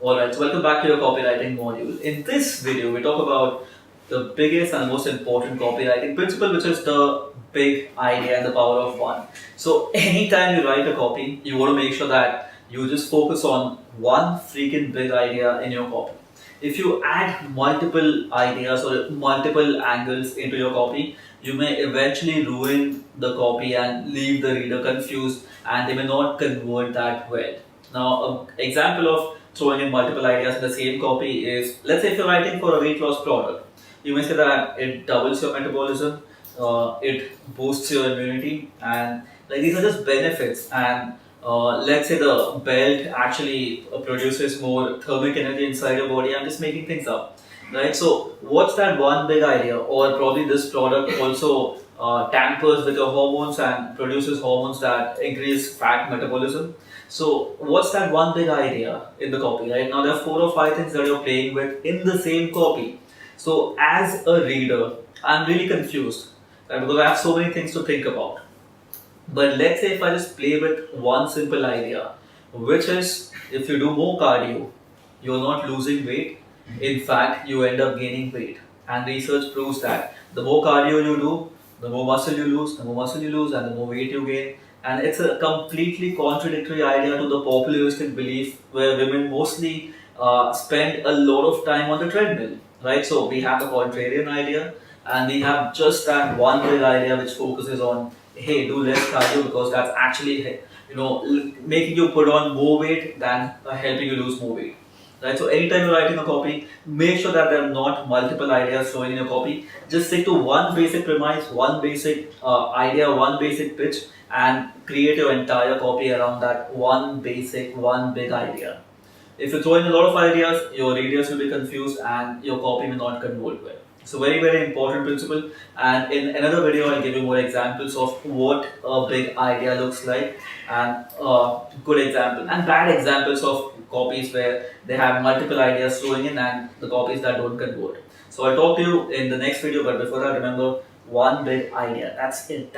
Alright, so welcome back to your copywriting module. In this video, we talk about the biggest and most important copywriting principle, which is the big idea and the power of one. So anytime you write a copy, you want to make sure that you just focus on one freaking big idea in your copy. If you add multiple ideas or multiple angles into your copy, you may eventually ruin the copy and leave the reader confused, and they may not convert that well. Now, an example of throwing in multiple ideas in the same copy is, let's say if you're writing for a weight loss product, you may say that it doubles your metabolism, it boosts your immunity, and like these are just benefits. And let's say the belt actually produces more thermic energy inside your body. I'm just making things up, right? So what's that one big idea? Or probably this product also tampers with your hormones and produces hormones that increase fat metabolism. So what's that one big idea in the copy, right? Now there are 4 or 5 things that you're playing with in the same copy. So as a reader, I'm really confused, right? Because I have so many things to think about. But let's say if I just play with one simple idea, which is if you do more cardio, you're not losing weight. In fact, you end up gaining weight. And research proves that the more cardio you do, the more muscle you lose, and the more weight you gain. And it's a completely contradictory idea to the popularistic belief where women mostly spend a lot of time on the treadmill, right? So we have the contrarian idea, and we have just that one big idea which focuses on, hey, do less cardio because that's actually making you put on more weight than helping you lose more weight, right? So anytime you're writing a copy, make sure that there are not multiple ideas flowing in your copy. Just stick to one basic premise, one basic idea, one basic pitch, and create your entire copy around that one big idea. If you throw in a lot of ideas, your readers will be confused and your copy will not convert well. So very important principle. And in another video, I'll give you more examples of what a big idea looks like, and good example and bad examples of copies where they have multiple ideas flowing in and the copies that don't convert. So I'll talk to you in the next video. But before that, remember, one big idea. That's it.